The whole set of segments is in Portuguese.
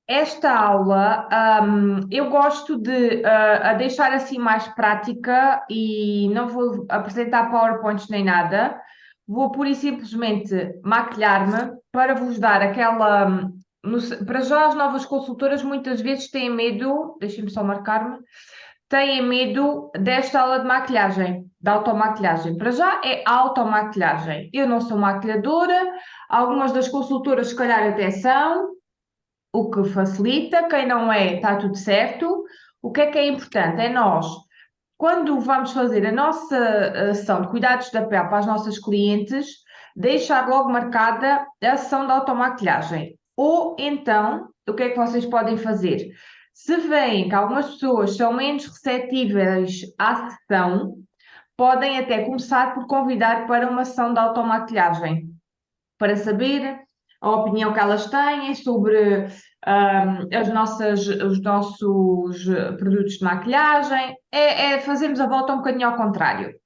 Esta aula, eu gosto de a deixar assim mais prática e não vou apresentar PowerPoints nem nada. Vou pura e simplesmente maquilhar-me para vos dar aquela. Para já, as novas consultoras muitas vezes têm medo, deixem-me só marcar-me, têm medo desta aula de maquilhagem, de automaquilhagem. Para já é automaquilhagem. Eu não sou maquilhadora, algumas das consultoras, se calhar, até são o que facilita, quem não é, está tudo certo. O que é importante? É nós, quando vamos fazer a nossa ação de cuidados da pele para as nossas clientes, deixar logo marcada a ação da automaquilhagem. Ou então, o que é que vocês podem fazer? Se veem que algumas pessoas são menos receptíveis à sessão, podem até começar por convidar para uma sessão de automaquilhagem para saber a opinião que elas têm sobre os nossos produtos de maquilhagem. É fazermos a volta um bocadinho ao contrário.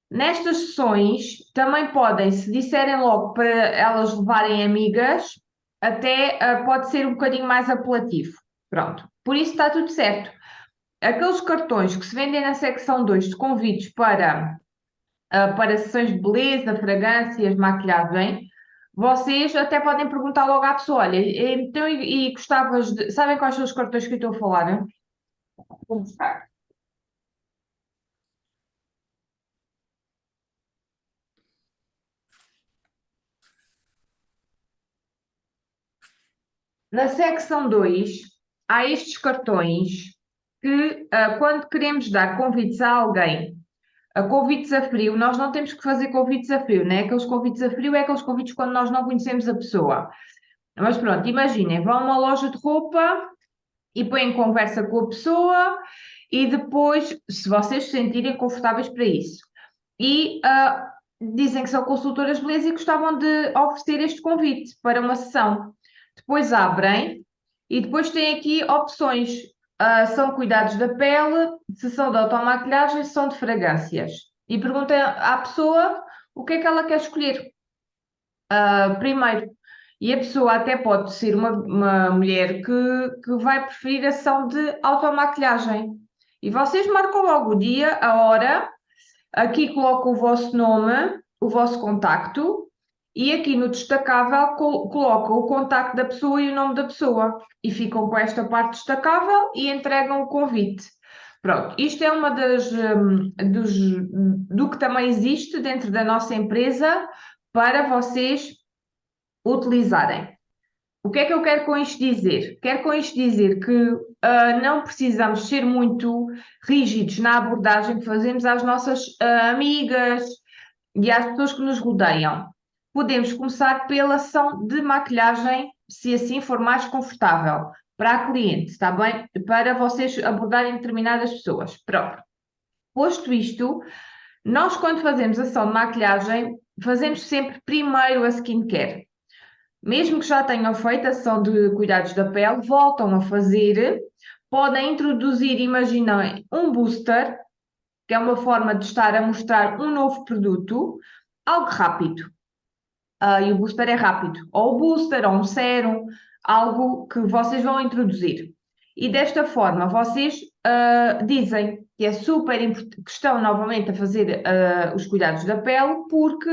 Nestas sessões, também podem, se disserem logo para elas levarem amigas, até pode ser um bocadinho mais apelativo. Pronto, por isso está tudo certo. Aqueles cartões que se vendem na secção 2 de convites para sessões de beleza, fragrâncias, maquilhagem, vocês até podem perguntar logo à pessoa: olha, então e gostavas de. Sabem quais são os cartões que eu estou a falar? Vou buscar. Na secção 2 há estes cartões que, quando queremos dar convites a alguém, a convites a frio, nós não temos que fazer convites a frio, né? Aqueles convites a frio é aqueles convites quando nós não conhecemos a pessoa. Mas pronto, imaginem, vão a uma loja de roupa e põem conversa com a pessoa e depois, se vocês se sentirem confortáveis para isso. E dizem que são consultoras de beleza e gostavam de oferecer este convite para uma sessão. Depois abrem e depois têm aqui opções. São cuidados da pele, sessão de automaquilhagem, sessão de fragrâncias. E perguntem à pessoa o que é que ela quer escolher primeiro. E a pessoa até pode ser uma mulher que vai preferir a sessão de automaquilhagem. E vocês marcam logo o dia, a hora, aqui colocam o vosso nome, o vosso contacto, e aqui no destacável colocam o contacto da pessoa e o nome da pessoa. E ficam com esta parte destacável e entregam o convite. Pronto, isto é uma do que também existe dentro da nossa empresa para vocês utilizarem. O que é que eu quero com isto dizer? Quero com isto dizer que não precisamos ser muito rígidos na abordagem que fazemos às nossas amigas e às pessoas que nos rodeiam. Podemos começar pela ação de maquilhagem, se assim for mais confortável para a cliente, está bem? Para vocês abordarem determinadas pessoas. Pronto. Posto isto, nós quando fazemos ação de maquilhagem, fazemos sempre primeiro a skincare. Mesmo que já tenham feito a sessão de cuidados da pele, voltam a fazer, podem introduzir, imaginem, um booster, que é uma forma de estar a mostrar um novo produto, algo rápido. E o booster é rápido. Ou o booster, ou um sérum, algo que vocês vão introduzir. E desta forma, vocês dizem que é super importante, que estão novamente a fazer os cuidados da pele, porque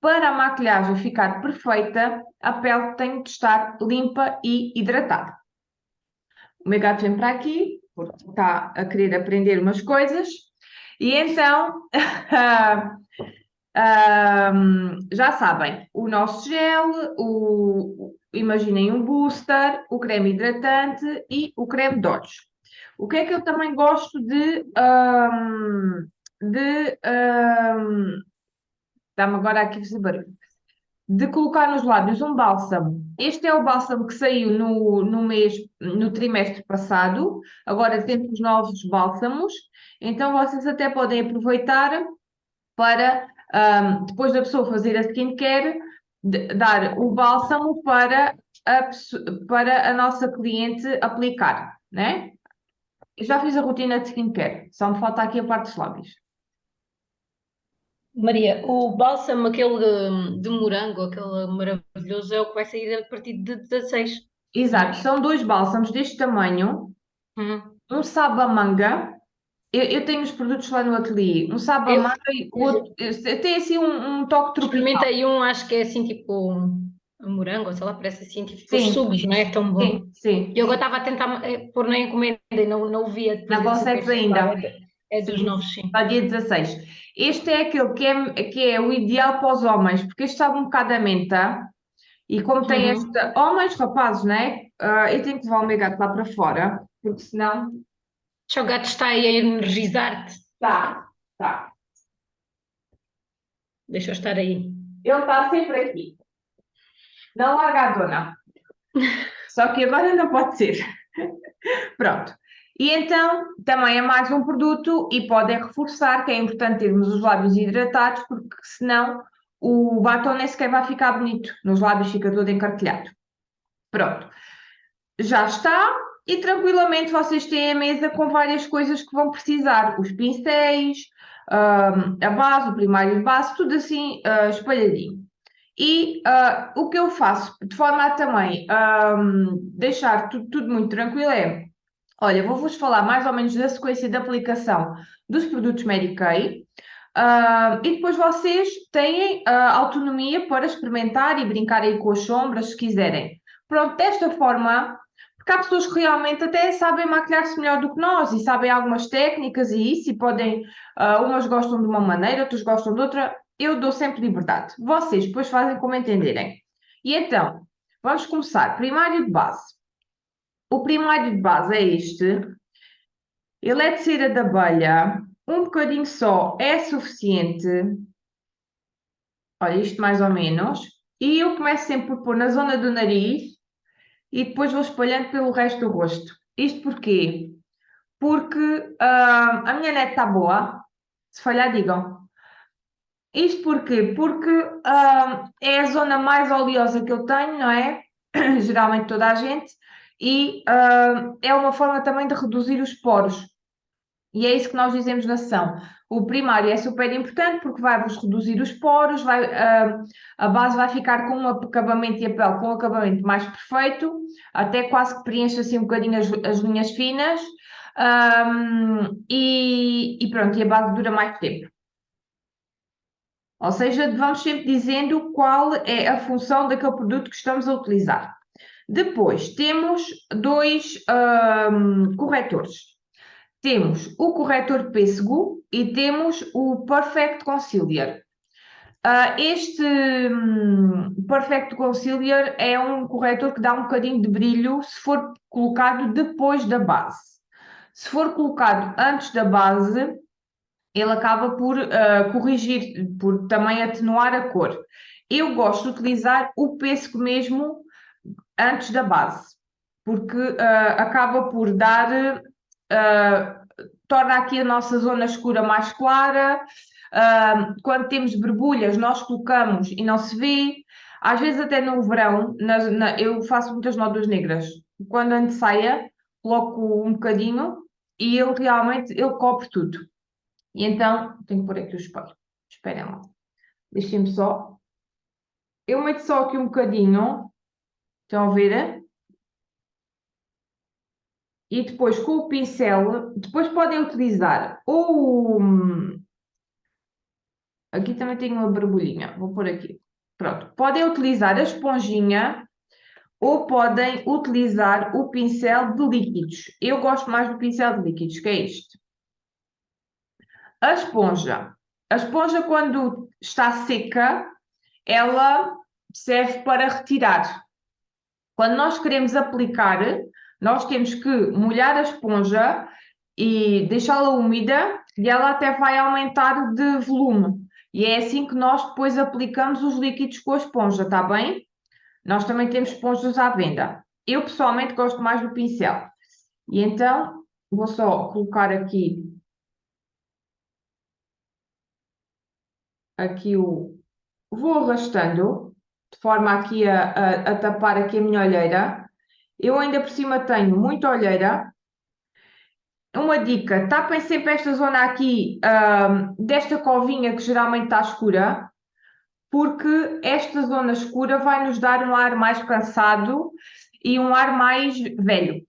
para a maquilhagem ficar perfeita, a pele tem de estar limpa e hidratada. O meu gato vem para aqui, porque está a querer aprender umas coisas, e então já sabem, o nosso gel, imaginem um booster, o creme hidratante e o creme de olhos. O que é que eu também gosto de dá-me agora aqui a fazer barulho, de colocar nos lábios um bálsamo. Este é o bálsamo que saiu no trimestre passado. Agora temos novos bálsamos. Então vocês até podem aproveitar para, depois da pessoa fazer a skincare, dar o bálsamo para a nossa cliente aplicar, né? Eu já fiz a rotina de skincare, só me falta aqui a parte dos lábios. Maria, o bálsamo, aquele de morango, aquele maravilhoso, é o que vai sair a partir de 16, não Exato, é? são dois bálsamos deste tamanho, Uhum. um sabe a manga. Eu tenho os produtos lá no ateliê, um sabe a Eu, manga e o outro tem assim um toque tropical. experimentei um, acho que é assim tipo um morango, ou sei lá, parece assim, tipo os Sim, sugos, não é? Tão bom. sim, sim. E eu agora estava a tentar pôr na encomenda e não o via depois Não de ser consegues cancelado. ainda? É dos Sim, novos, sim. está dia 16. Este é aquele que é o ideal para os homens, porque este sabe um bocado a menta. E como tem Uhum. esta. Homens, rapazes, né? Eu tenho que levar o meu gato lá para fora, porque senão. Já o gato está aí a energizar-te. Tá, tá. Deixa eu estar aí. Ele está sempre aqui. Não larga a dona. Só que agora não pode ser. Pronto. E então, também é mais um produto e pode reforçar que é importante termos os lábios hidratados, porque senão o batom nem sequer vai ficar bonito. Nos lábios fica todo encarquilhado. Pronto. Já está. E tranquilamente vocês têm a mesa com várias coisas que vão precisar. Os pincéis, a base, o primário de base, tudo assim, espalhadinho. E o que eu faço, de forma a também deixar tudo muito tranquilo, é: olha, vou-vos falar mais ou menos da sequência de aplicação dos produtos Mary Kay, e depois vocês têm autonomia para experimentar e brincar aí com as sombras, se quiserem. Pronto, desta forma, porque há pessoas que realmente até sabem maquilhar-se melhor do que nós e sabem algumas técnicas e isso, e podem, umas gostam de uma maneira, outras gostam de outra. Eu dou sempre liberdade. Vocês depois fazem como entenderem. E então, vamos começar. Primário de base. O primário de base é este. Ele é de cera de abelha. Um bocadinho só é suficiente. Olha, isto mais ou menos. E eu começo sempre por pôr na zona do nariz e depois vou espalhando pelo resto do rosto. Isto porquê? Porque a minha net está boa. Se falhar, digam. Isto porquê? Porque é a zona mais oleosa que eu tenho, não é? Geralmente toda a gente. E é uma forma também de reduzir os poros. E é isso que nós dizemos na sessão. O primário é super importante porque vai-vos reduzir os poros, a base vai ficar com um acabamento e a pele com um acabamento mais perfeito, até quase que preenche assim um bocadinho as linhas finas, e pronto, e a base dura mais tempo. Ou seja, vamos sempre dizendo qual é a função daquele produto que estamos a utilizar. Depois temos dois corretores. Temos o corretor pêssego e temos o Perfect Concealer. Este Perfect Concealer é um corretor que dá um bocadinho de brilho se for colocado depois da base. Se for colocado antes da base, ele acaba por corrigir, por também atenuar a cor. Eu gosto de utilizar o pêssego mesmo antes da base, porque acaba por dar, torna aqui a nossa zona escura mais clara. Quando temos borbulhas, nós colocamos e não se vê. Às vezes, até no verão, eu faço muitas nódoas negras. Quando ando de saia, coloco um bocadinho e ele realmente ele cobre tudo. E então, tenho que pôr aqui o espelho. Esperem lá. Deixem-me só. Eu meto só aqui um bocadinho. Estão a ver? E depois com o pincel, depois podem utilizar ou aqui também tem uma borbulhinha, vou pôr aqui. Pronto, podem utilizar a esponjinha ou podem utilizar o pincel de líquidos. Eu gosto mais do pincel de líquidos, que é este. A esponja. A esponja, quando está seca, ela serve para retirar. Quando nós queremos aplicar, nós temos que molhar a esponja e deixá-la úmida e ela até vai aumentar de volume. E é assim que nós depois aplicamos os líquidos com a esponja, tá bem? Nós também temos esponjas à venda. Eu pessoalmente gosto mais do pincel. E então vou só colocar aqui vou arrastando de forma aqui a tapar aqui a minha olheira. Eu ainda por cima tenho muita olheira. uma dica, tapem sempre esta zona aqui, desta covinha que geralmente está escura, porque esta zona escura vai nos dar um ar mais cansado e um ar mais velho.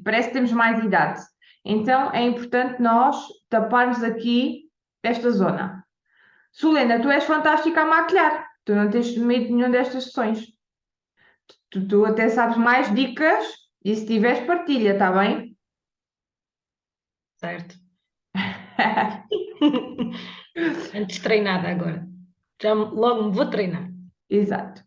Parece que temos mais idade. Então é importante nós taparmos aqui esta zona. Solena, tu és fantástica a maquilhar. Tu não tens medo de nenhuma destas sessões. Tu até sabes mais dicas e se tiveres, partilha, está bem? Certo. Antes treinada agora. Logo me vou treinar. Exato.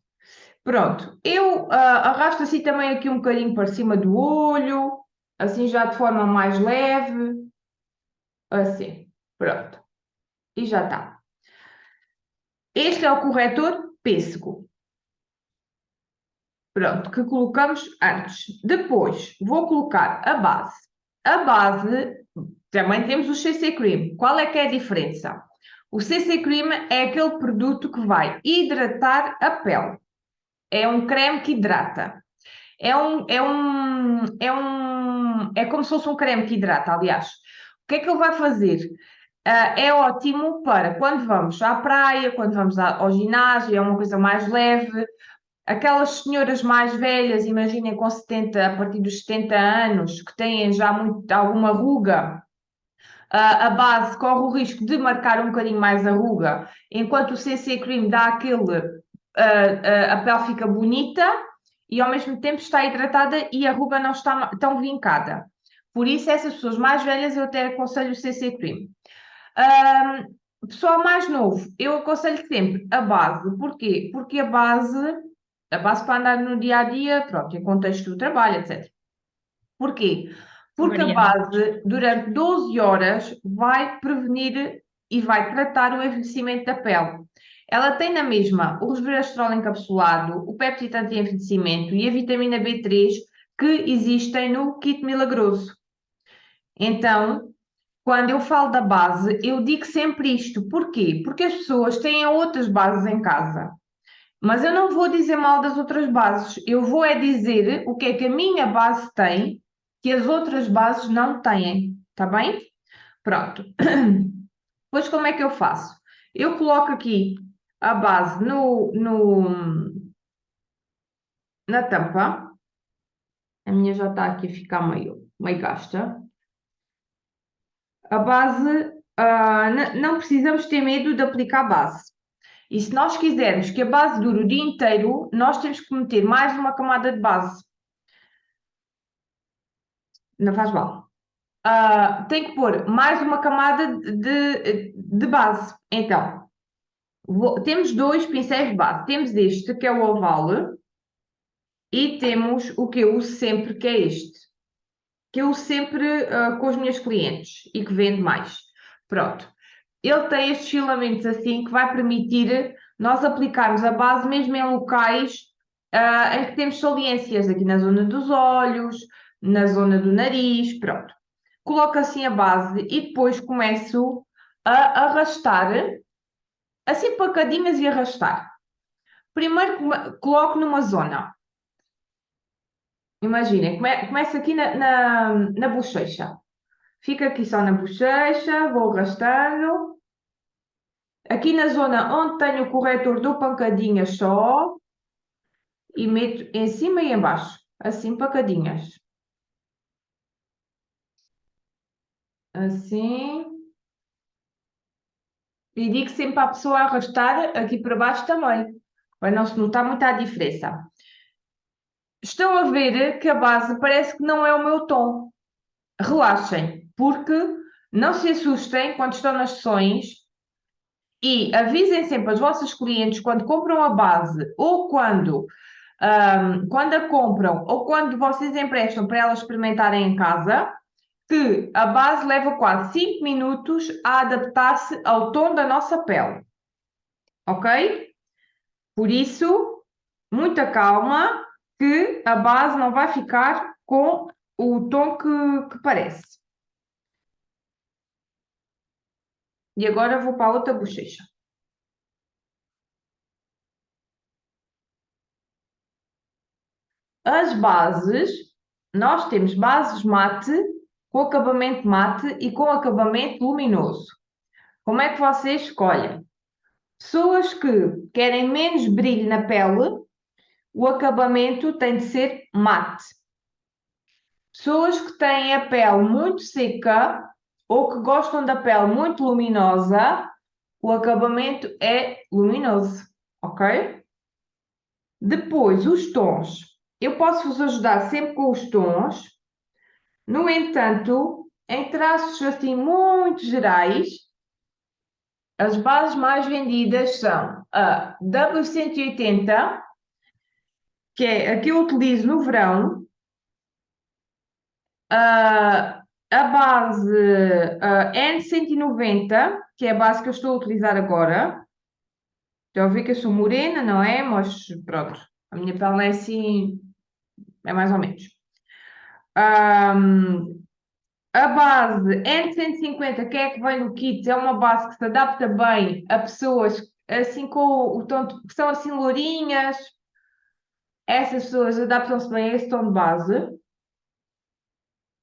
Pronto. Eu arrasto assim também aqui um bocadinho para cima do olho, assim já de forma mais leve. Assim. Pronto. E já está. Este é o corretor pêssego. Pronto, que colocamos antes. Depois, vou colocar a base. A base, também temos o CC Cream. Qual é que é a diferença? O CC Cream é aquele produto que vai hidratar a pele. É um creme que hidrata. É como se fosse um creme que hidrata, aliás. O que é que ele vai fazer? É ótimo para quando vamos à praia, quando vamos ao ginásio, é uma coisa mais leve. Aquelas senhoras mais velhas, imaginem com 70, a partir dos 70 anos, que têm já alguma ruga, a base corre o risco de marcar um bocadinho mais a ruga, enquanto o CC Cream dá a pele fica bonita e ao mesmo tempo está hidratada e a ruga não está tão vincada. Por isso, essas pessoas mais velhas eu até aconselho o CC Cream. Pessoal mais novo, eu aconselho sempre a base. Porquê? Porque a base para andar no dia a dia, pronto, em contexto do trabalho, etc. Porquê? Porque a Mariana. base, durante 12 horas, vai prevenir e vai tratar o envelhecimento da pele. Ela tem na mesma o resveratrol encapsulado, o péptide anti-envelhecimento e a vitamina B3 que existem no kit milagroso. Então, quando eu falo da base, eu digo sempre isto. Porquê? Porque as pessoas têm outras bases em casa. Mas eu não vou dizer mal das outras bases. Eu vou é dizer o que é que a minha base tem que as outras bases não têm. Tá bem? Pronto. Pois como é que eu faço? Eu coloco aqui a base na tampa. A minha já está aqui a ficar meio gasta. A base, não precisamos ter medo de aplicar base. E se nós quisermos que a base dure o dia inteiro, nós temos que meter mais uma camada de base. Não faz mal. Tem que pôr mais uma camada de base. Então, temos dois pincéis de base. Temos este, que é o oval, e temos o que eu uso sempre, que é este. Que eu uso sempre com os meus clientes e que vendo mais. Pronto. Ele tem estes filamentos assim que vai permitir nós aplicarmos a base mesmo em locais em que temos saliências, aqui na zona dos olhos, na zona do nariz, pronto. Coloco assim a base e depois começo a arrastar, assim pacadinhas e arrastar. Primeiro coloco numa zona. Imaginem, começa aqui na bochecha. Fica aqui só na bochecha, vou arrastando. Aqui na zona onde tenho o corretor dou pancadinhas só e meto em cima e em baixo, assim pancadinhas. Assim. E digo sempre à pessoa a arrastar aqui para baixo também, para não se notar muita a diferença. Estão a ver que a base parece que não é o meu tom. Relaxem, porque não se assustem quando estão nas sessões e avisem sempre as vossas clientes quando compram a base ou quando a compram ou quando vocês emprestam para elas experimentarem em casa, que a base leva quase 5 minutos a adaptar-se ao tom da nossa pele. Ok? Por isso, muita calma, que a base não vai ficar com o tom que parece. E agora vou para a outra bochecha. As bases, nós temos bases mate com acabamento mate e com acabamento luminoso. Como é que vocês escolhem? Pessoas que querem menos brilho na pele, o acabamento tem de ser mate. Pessoas que têm a pele muito seca ou que gostam da pele muito luminosa, o acabamento é luminoso, ok? Depois, os tons. Eu posso vos ajudar sempre com os tons. No entanto, em traços assim muito gerais, as bases mais vendidas são a W180, que é a que eu utilizo no verão, a base N190, que é a base que eu estou a utilizar agora. Já ouvi que eu sou morena, não é? Mas pronto, a minha pele é assim, é mais ou menos. A base N150, que é a que vem no kit, é uma base que se adapta bem a pessoas assim com o tom que são assim lourinhas. Essas pessoas adaptam-se bem a esse tom de base.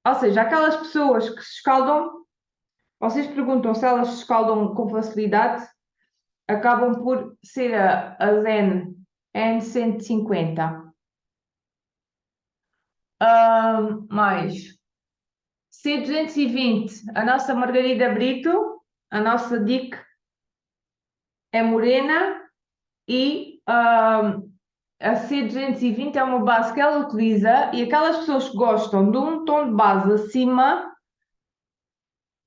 Ou seja, aquelas pessoas que se escaldam, vocês perguntam se elas se escaldam com facilidade, acabam por ser a Zen N150. Mais C220, a nossa Margarida Brito, a nossa Dick é morena e a C220 é uma base que ela utiliza e aquelas pessoas que gostam de um tom de base acima,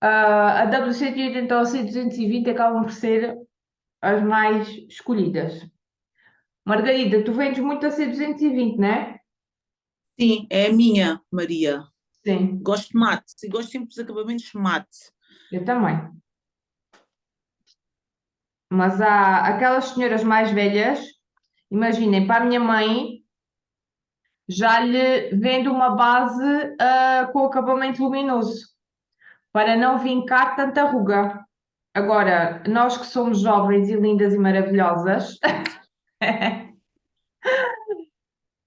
a W180 ou a C220 acabam por ser as mais escolhidas. Margarida, tu vendes muito a C220, não é? Sim, é a minha, Maria. Sim, Gosto de mate. E gosto sempre dos acabamentos mate. eu também. Mas há aquelas senhoras mais velhas, imaginem, para a minha mãe, já lhe vendo uma base com acabamento luminoso, para não vincar tanta ruga. Agora, nós que somos jovens e lindas e maravilhosas,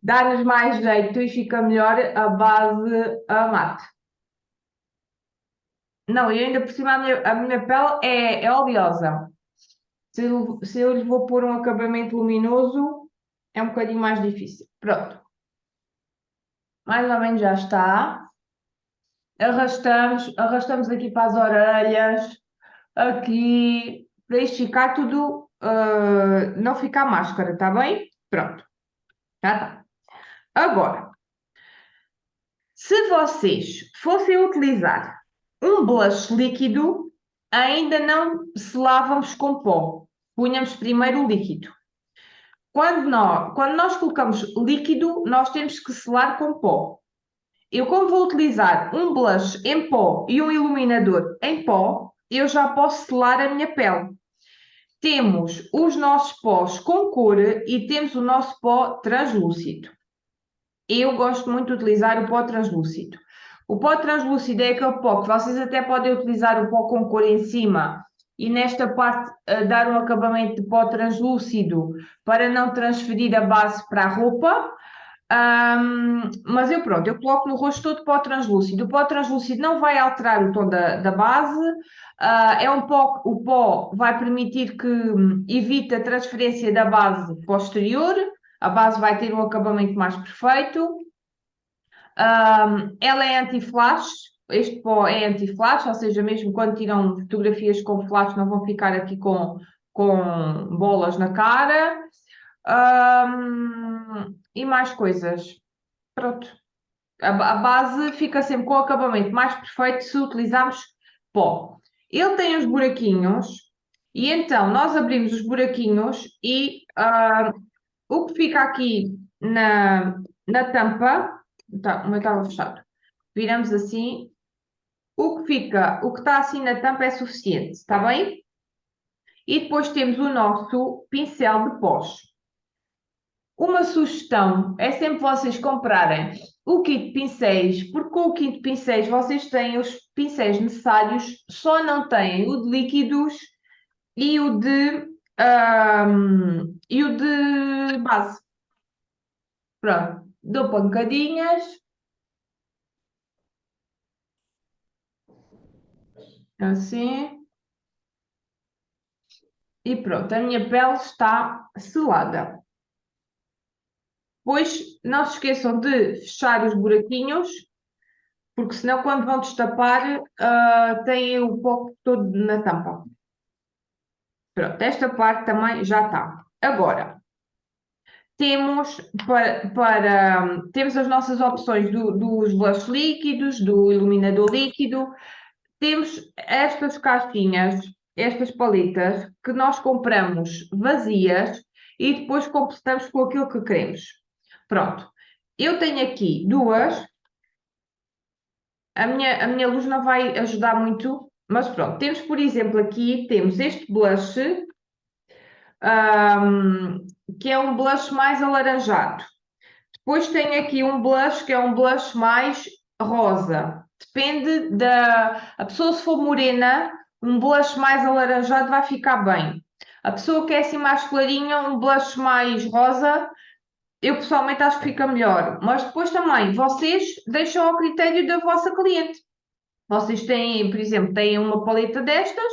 dá-nos mais jeito e fica melhor a base a mate. Não, e ainda por cima a minha pele é oleosa. Se eu lhe vou pôr um acabamento luminoso, é um bocadinho mais difícil. Pronto, mais ou menos já está. Arrastamos aqui para as orelhas, aqui, para isto ficar tudo, não ficar máscara, está bem? Pronto, já está. Agora, se vocês fossem utilizar um blush líquido, ainda não selávamos com pó. Punhamos primeiro o líquido. Quando nós colocamos líquido, nós temos que selar com pó. Eu, como vou utilizar um blush em pó e um iluminador em pó, eu já posso selar a minha pele. Temos os nossos pós com cor e temos o nosso pó translúcido. Eu gosto muito de utilizar o pó translúcido. O pó translúcido é aquele pó que vocês até podem utilizar o pó com cor em cima e nesta parte dar um acabamento de pó translúcido para não transferir a base para a roupa. Mas eu coloco no rosto todo pó translúcido. O pó translúcido não vai alterar o tom da base. É um pó, o pó vai permitir que evite a transferência da base posterior. A base vai ter um acabamento mais perfeito. Ela é anti-flash. Este pó é anti-flash, ou seja, mesmo quando tiram fotografias com flash, não vão ficar aqui com bolas na cara. E mais coisas. Pronto. A base fica sempre com o acabamento mais perfeito se utilizarmos pó. Ele tem os buraquinhos e então nós abrimos os buraquinhos e o que fica aqui na tampa, tá, o meu estava fechado, viramos assim, o que está assim na tampa é suficiente, está bem? E depois temos o nosso pincel de pós. Uma sugestão é sempre vocês comprarem o kit de pincéis, porque com o kit de pincéis vocês têm os pincéis necessários, só não têm o de líquidos e o de base. Pronto, dou pancadinhas. Assim. E pronto, a minha pele está selada. Depois, não se esqueçam de fechar os buraquinhos, porque senão quando vão destapar, têm o pó todo na tampa. Pronto, esta parte também já está. Agora, temos temos as nossas opções dos blush líquidos, do iluminador líquido. Temos estas caixinhas, estas paletas, que nós compramos vazias e depois completamos com aquilo que queremos. Pronto, eu tenho aqui duas. A minha luz não vai ajudar muito, mas pronto. Temos, por exemplo, aqui, temos este blush, que é um blush mais alaranjado. Depois tenho aqui um blush que é um blush mais rosa. Depende da... A pessoa se for morena, um blush mais alaranjado vai ficar bem. A pessoa que é assim mais clarinha, um blush mais rosa, eu pessoalmente acho que fica melhor. Mas depois também, vocês deixam ao critério da vossa cliente. Vocês têm, por exemplo, têm uma paleta destas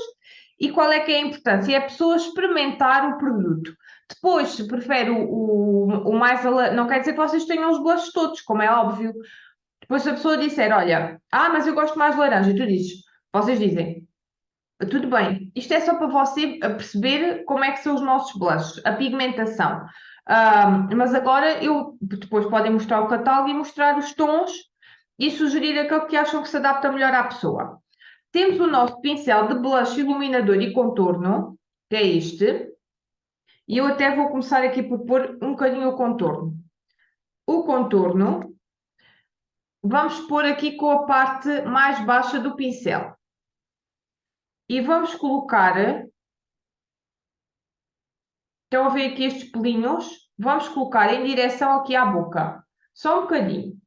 e qual é que é a importância? É a pessoa experimentar o produto. Depois, se prefere o mais... Não quer dizer que vocês tenham os blushes todos, como é óbvio. Depois, se a pessoa disser, olha, mas eu gosto mais de laranja, e tu dizes, vocês dizem, tudo bem, isto é só para você perceber como é que são os nossos blushes, a pigmentação. Mas agora eu depois podem mostrar o catálogo e mostrar os tons e sugerir aquele que acham que se adapta melhor à pessoa. Temos o nosso pincel de blush, iluminador e contorno, que é este. E eu até vou começar aqui por pôr um bocadinho o contorno. O contorno, vamos pôr aqui com a parte mais baixa do pincel. E vamos colocar, estão a ver aqui estes pelinhos? Vamos colocar em direção aqui à boca. Só um bocadinho.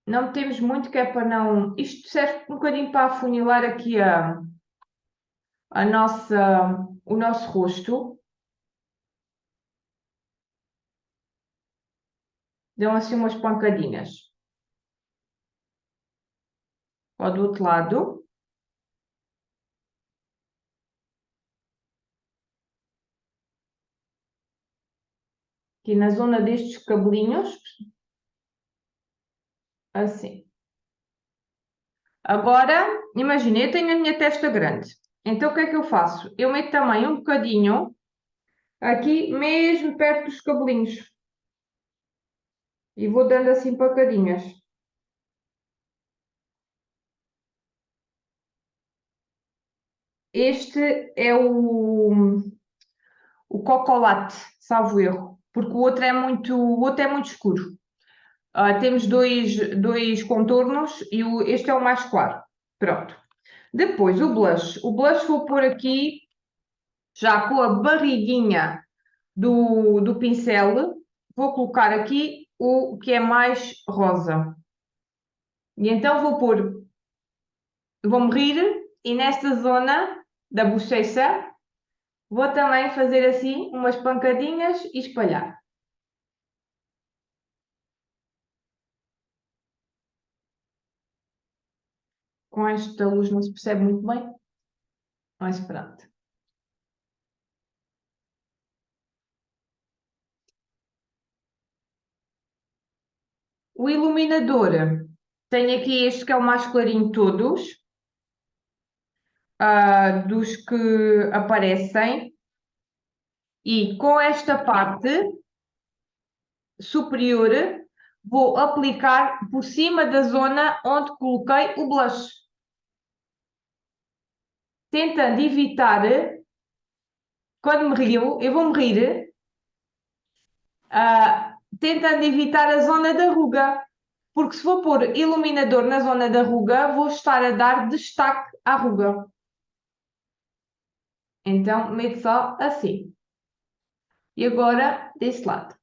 Não temos muito que é para não... Isto serve um bocadinho para afunilar aqui o nosso rosto. Dão assim umas pancadinhas. Ó, do outro lado. Aqui na zona destes cabelinhos. Assim. Agora, imagina, eu tenho a minha testa grande. Então, o que é que eu faço? Eu meto também um bocadinho aqui, mesmo perto dos cabelinhos. E vou dando assim pancadinhas. Este é o Cocolate, salvo erro. Porque o outro é muito escuro. Temos dois contornos e este é o mais claro. Pronto. Depois o blush. O blush vou pôr aqui já com a barriguinha do pincel. Vou colocar aqui o que é mais rosa. E então vou-me rir e nesta zona da bochecha vou também fazer assim umas pancadinhas e espalhar. Com esta luz não se percebe muito bem, mas pronto. O iluminador, tenho aqui este que é o mais clarinho de todos, dos que aparecem. E com esta parte superior, vou aplicar por cima da zona onde coloquei o blush. Tentando evitar, quando me rio, eu vou me rir, tentando evitar a zona da ruga. Porque se vou pôr iluminador na zona da ruga, vou estar a dar destaque à ruga. Então, meto só assim. E agora, desse lado.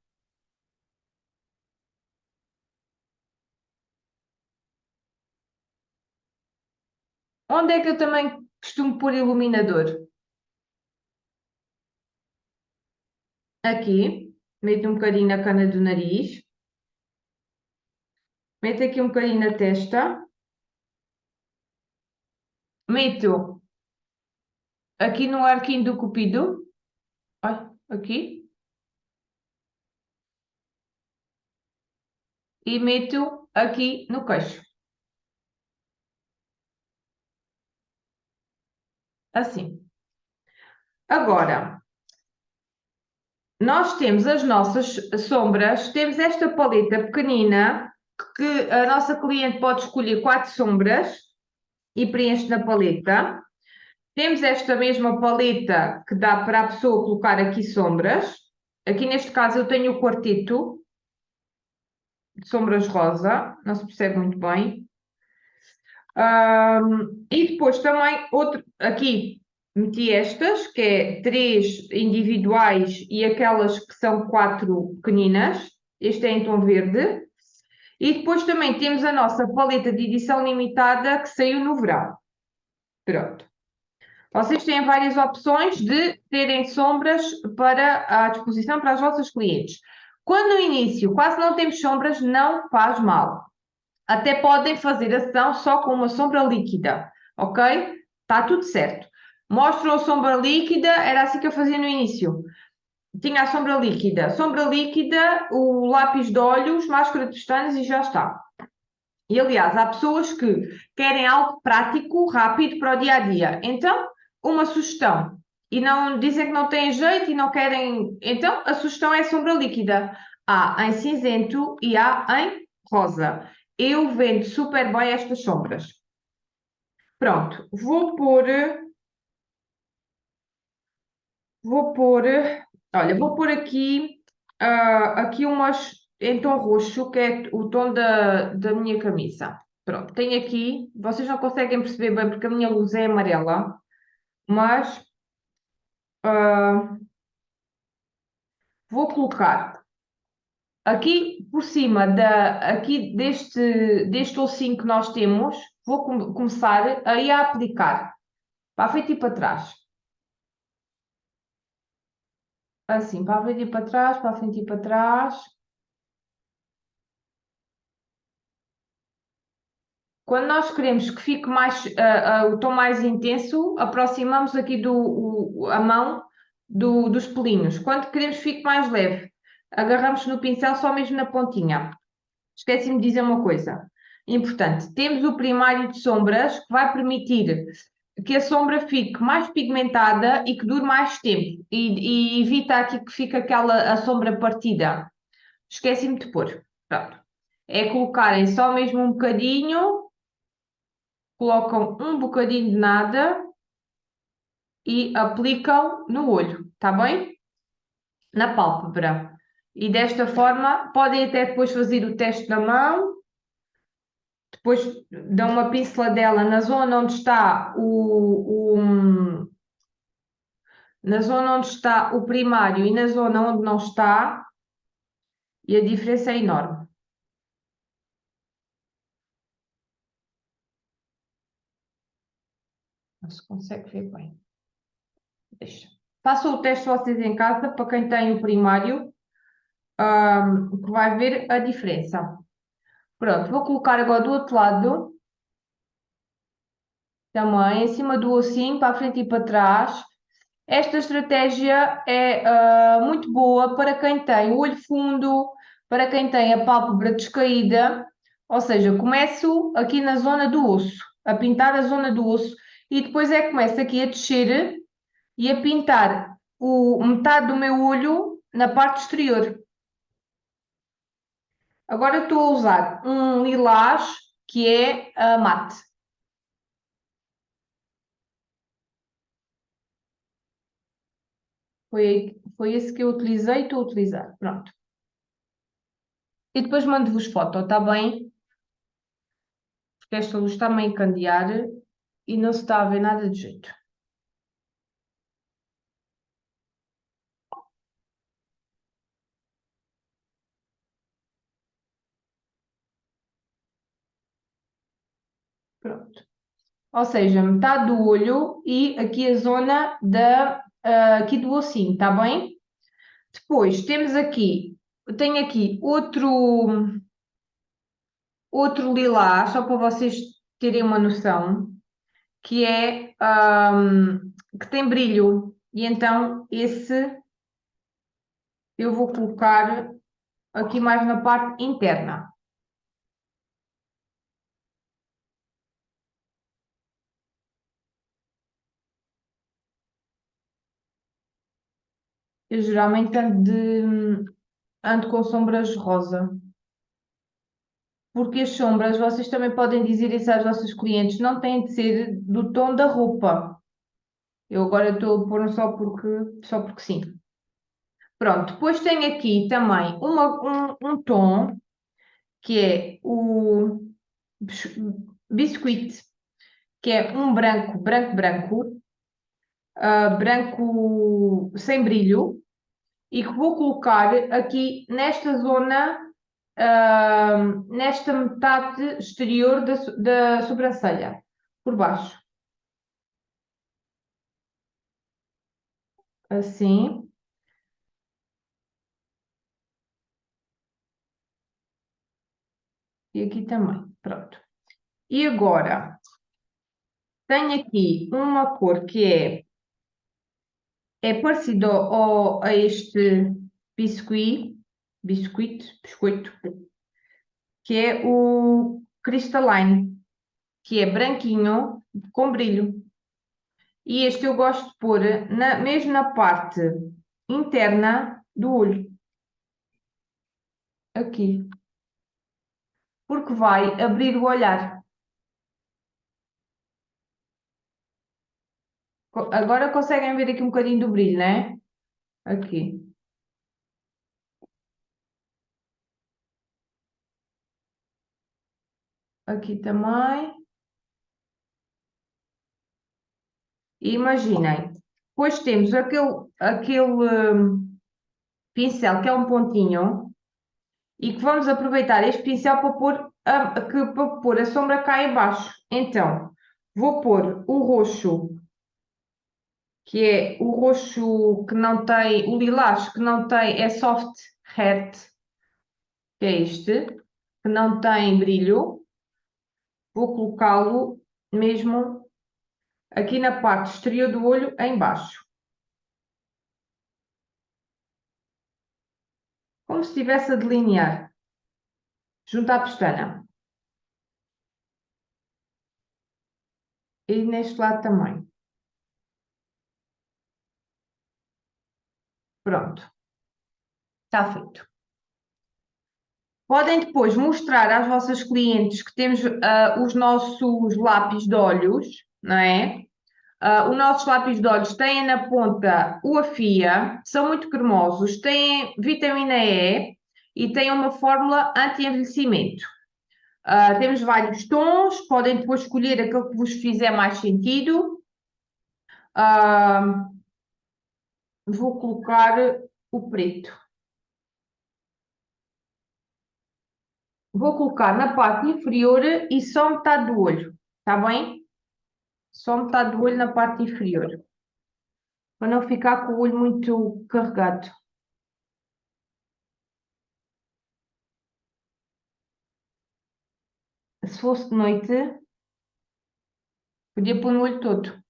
Onde é que eu também costumo pôr iluminador? Aqui. Meto um bocadinho na cana do nariz. Meto aqui um bocadinho na testa. meto aqui no arquinho do cupido. Olha, aqui. E meto aqui no queixo. Assim. Agora, nós temos as nossas sombras, temos esta paleta pequenina, que a nossa cliente pode escolher 4 sombras e preenche na paleta. Temos esta mesma paleta que dá para a pessoa colocar aqui sombras. Aqui neste caso eu tenho o quarteto de sombras rosa, não se percebe muito bem. E depois também outro, aqui meti estas, que é 3 individuais e aquelas que são 4 pequeninas. Este é em tom verde. E depois também temos a nossa paleta de edição limitada que saiu no verão. Pronto. Vocês têm várias opções de terem sombras à disposição para as vossas clientes. Quando no início quase não temos sombras, não faz mal. Até podem fazer a sessão só com uma sombra líquida, ok? Está tudo certo. Mostram a sombra líquida, era assim que eu fazia no início. Tinha a sombra líquida, o lápis de olhos, máscara de pestanas e já está. E aliás, há pessoas que querem algo prático, rápido para o dia a dia. Então, uma sugestão. E não dizem que não têm jeito e não querem. Então, a sugestão é sombra líquida. Há em cinzento e há em rosa. Eu vendo super bem estas sombras. Pronto, vou pôr. Olha, vou pôr aqui umas em tom roxo, que é o tom da minha camisa. Pronto, tenho aqui, vocês não conseguem perceber bem porque a minha luz é amarela, mas ah, vou colocar aqui por cima aqui deste ossinho que nós temos, vou começar aí a aplicar para a frente e para trás. Assim, para a frente e para trás, para a frente e para trás. Quando nós queremos que fique mais, o tom mais intenso, aproximamos aqui a mão dos pelinhos. Quando queremos que fique mais leve, agarramos no pincel só mesmo na pontinha. Esqueci-me de dizer uma coisa importante. Temos o primário de sombras que vai permitir que a sombra fique mais pigmentada e que dure mais tempo. E evita aqui que fique a sombra partida. Esqueci-me de pôr. Pronto. É colocarem só mesmo um bocadinho, colocam um bocadinho de nada e aplicam no olho, tá bem? Na pálpebra. E desta forma, podem até depois fazer o teste na mão, depois dão uma pinceladela na zona onde está na zona onde está o primário e na zona onde não está, e a diferença é enorme. Não se consegue ver bem. Deixa. Façam o teste vocês em casa, para quem tem o primário, que vai ver a diferença. Pronto, vou colocar agora do outro lado, também, em cima do ossinho, para a frente e para trás. Esta estratégia é muito boa para quem tem o olho fundo, para quem tem a pálpebra descaída, ou seja, começo aqui na zona do osso, a pintar a zona do osso, e depois é que começo aqui a descer e a pintar metade do meu olho na parte exterior. Agora estou a usar um lilás que é mate. Foi esse que eu utilizei e estou a utilizar. Pronto. E depois mando-vos foto, está bem? Porque esta luz está meio a candear e não se está a ver nada de jeito. Pronto. Ou seja, metade do olho e aqui a zona aqui do ossinho, está bem? Depois temos aqui, tenho aqui outro lilás, só para vocês terem uma noção. que é que tem brilho. E então esse eu vou colocar aqui mais na parte interna. Eu geralmente ando com sombras rosa. Porque as sombras, vocês também podem dizer isso aos vossos clientes, não têm de ser do tom da roupa. Eu agora estou a pôr só porque sim. Pronto, depois tenho aqui também um tom que é o bis- biscuit, que é um branco, branco sem brilho, e que vou colocar aqui nesta zona, nesta metade exterior da sobrancelha, por baixo. Assim. E aqui também. Pronto. E agora, tenho aqui uma cor que é parecido a este biscoito, que é o Crystalline, que é branquinho com brilho. E este eu gosto de pôr mesmo na parte interna do olho. Aqui. Porque vai abrir o olhar. Agora conseguem ver aqui um bocadinho do brilho, né? Aqui. Aqui também. E imaginem, depois temos aquele pincel que é um pontinho e que vamos aproveitar este pincel para pôr a sombra cá em baixo. Então, vou pôr o roxo, que é o roxo que não tem, o lilás que não tem, é soft heart, que é este, que não tem brilho. Vou colocá-lo mesmo aqui na parte exterior do olho em baixo. Como se estivesse a delinear, junto à pestana. E neste lado também. Pronto, está feito. Podem depois mostrar às vossas clientes que temos os nossos lápis de olhos, não é? Os nossos lápis de olhos têm na ponta o Afia, são muito cremosos, têm vitamina E e têm uma fórmula anti-envelhecimento. Temos vários tons, podem depois escolher aquele que vos fizer mais sentido. Ah, vou colocar o preto. Vou colocar na parte inferior e só metade do olho, está bem? Só metade do olho na parte inferior, para não ficar com o olho muito carregado. Se fosse de noite, podia pôr no olho todo.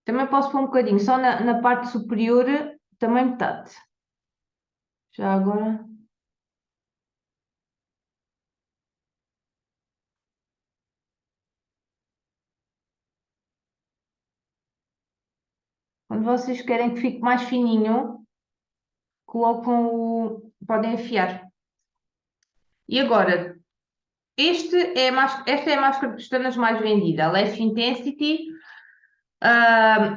Também posso pôr um bocadinho, só na parte superior, também metade. Já agora. Quando vocês querem que fique mais fininho, podem afiar. E agora, esta é a máscara de pestanas mais vendida, a Lash Intensity.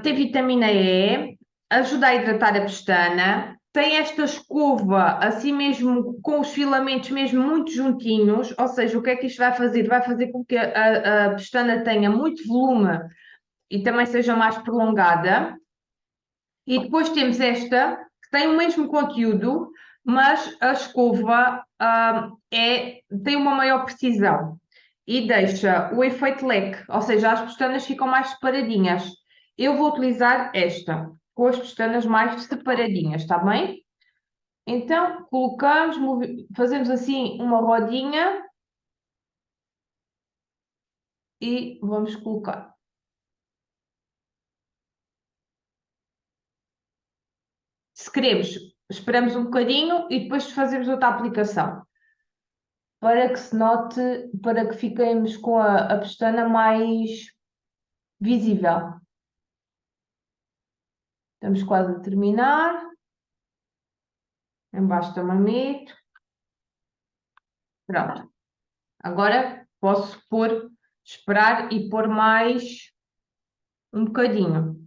Tem vitamina E, ajuda a hidratar a pestana, tem esta escova assim mesmo, com os filamentos mesmo muito juntinhos, ou seja, o que é que isto vai fazer? Vai fazer com que a pestana tenha muito volume e também seja mais prolongada. E depois temos esta, que tem o mesmo conteúdo, mas a escova tem uma maior precisão e deixa o efeito leque, ou seja, as pestanas ficam mais separadinhas. Eu vou utilizar esta, com as pestanas mais separadinhas, está bem? Então, fazemos assim uma rodinha e vamos colocar. Se queremos, esperamos um bocadinho e depois fazemos outra aplicação. Para que se note, para que fiquemos com a pestana mais visível. Estamos quase a terminar. Embaixo também meto. Pronto. Agora posso pôr, esperar e pôr mais um bocadinho.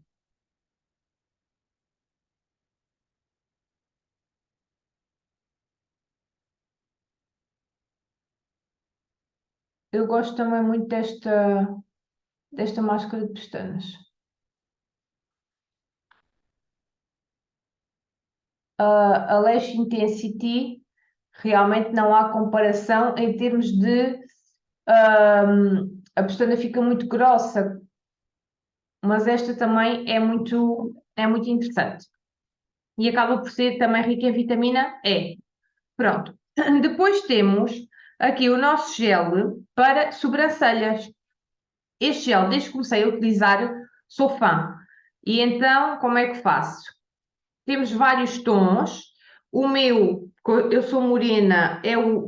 Eu gosto também muito desta máscara de pestanas. A Lash Intensity realmente não há comparação em termos de a pestana fica muito grossa, mas esta também é muito interessante. E acaba por ser também rica em vitamina E. Pronto. Depois temos aqui o nosso gel para sobrancelhas. Este gel, desde que comecei a utilizar, sou fã. E então, como é que faço? Temos vários tons. O meu, eu sou morena, é o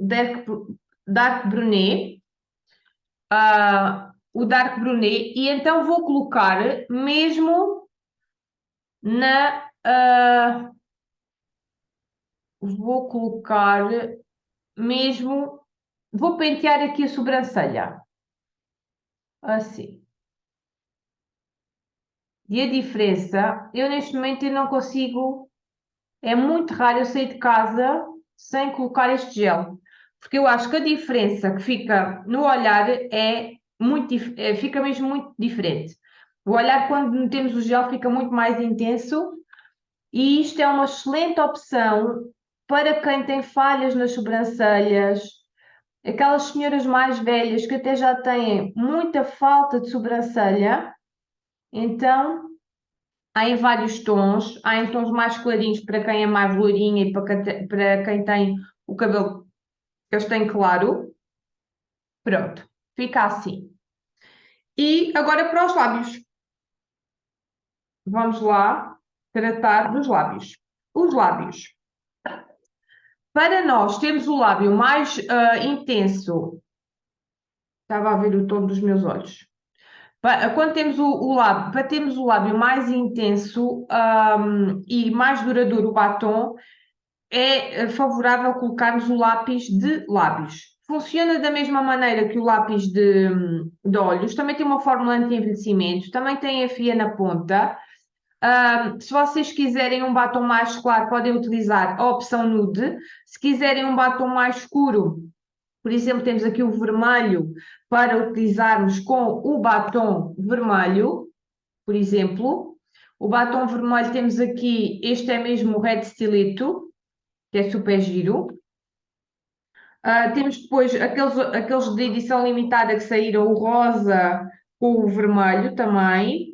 Dark Brunet. O Dark Brunet. E então vou colocar mesmo na... vou colocar mesmo... Vou pentear aqui a sobrancelha. Assim. E a diferença, eu neste momento eu não consigo, é muito raro eu sair de casa sem colocar este gel, porque eu acho que a diferença que fica no olhar é fica mesmo muito diferente. O olhar quando metemos o gel fica muito mais intenso e isto é uma excelente opção para quem tem falhas nas sobrancelhas, aquelas senhoras mais velhas que até já têm muita falta de sobrancelha, então há em vários tons, há em tons mais clarinhos para quem é mais loirinha e para quem tem o cabelo castanho claro. Pronto, fica assim. E agora para os lábios. Vamos lá tratar dos lábios. Os lábios. Para nós termos o lábio mais intenso, estava a ver o tom dos meus olhos. Quando temos o lábio, para termos o lábio mais intenso e mais duradouro o batom, é favorável colocarmos o lápis de lábios. Funciona da mesma maneira que o lápis de olhos, também tem uma fórmula anti-envelhecimento, também tem a fia na ponta. Se vocês quiserem um batom mais claro, podem utilizar a opção nude. Se quiserem um batom mais escuro, por exemplo, temos aqui o vermelho para utilizarmos com o batom vermelho, por exemplo. O batom vermelho temos aqui, este é mesmo o Red Stiletto, que é super giro. Temos depois aqueles de edição limitada que saíram, o rosa com o vermelho também.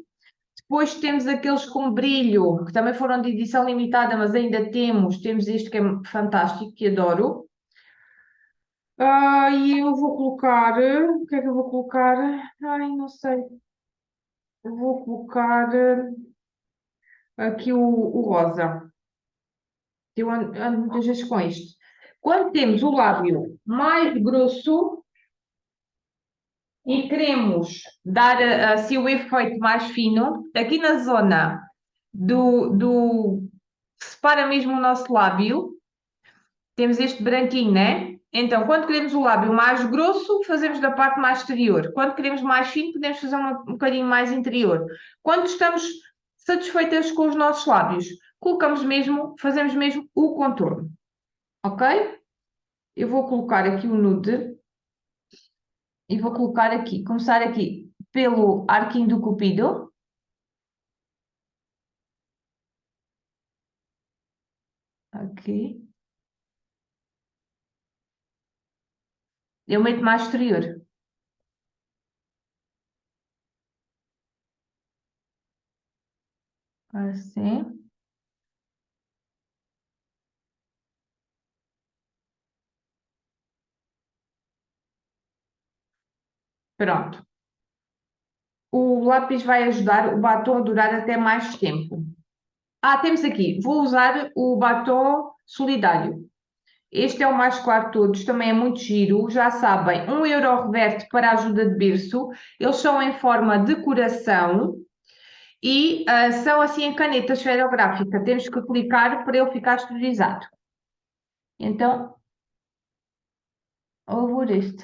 Depois temos aqueles com brilho, que também foram de edição limitada, mas ainda temos este que é fantástico, que adoro. E eu vou colocar, o que é que eu vou colocar? Ai, não sei. Eu vou colocar aqui o rosa. Eu ando muitas vezes com este. Quando temos o lábio mais grosso e queremos dar assim o efeito mais fino, aqui na zona que separa mesmo o nosso lábio, temos este branquinho, né? Então, quando queremos o lábio mais grosso, fazemos da parte mais exterior. Quando queremos mais fino, podemos fazer um bocadinho mais interior. Quando estamos satisfeitas com os nossos lábios, fazemos mesmo o contorno. Ok? Eu vou colocar aqui o nude e vou colocar aqui, começar aqui pelo arquinho do cupido. Aqui. Eu meto mais exterior. Assim. Pronto. o lápis vai ajudar o batom a durar até mais tempo. Temos aqui, vou usar o batom solidário. Este é o mais claro de todos, também é muito giro. Já sabem, 1 € reverte para a ajuda de berço. Eles são em forma de coração e são assim em caneta esferográfica. Temos que clicar para ele ficar esterilizado. Então, vou por este.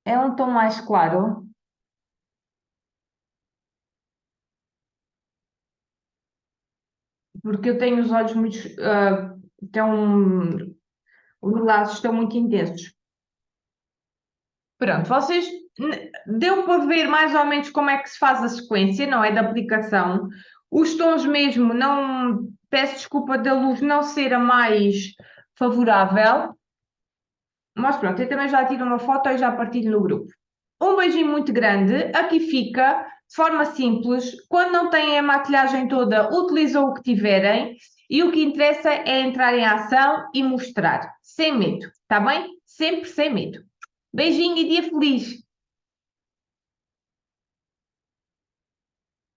É um tom mais claro. Porque eu tenho os olhos muito. Os laços estão muito intensos. Pronto, vocês. Deu para ver mais ou menos como é que se faz a sequência, não é? Da aplicação. Os tons mesmo, não. Peço desculpa da luz não ser a mais favorável. Mas pronto, eu também já tiro uma foto e já partilho no grupo. Um beijinho muito grande. Aqui fica, de forma simples. Quando não têm a maquilhagem toda, utilizam o que tiverem. E o que interessa é entrar em ação e mostrar. Sem medo, tá bem? Sempre sem medo. Beijinho e dia feliz!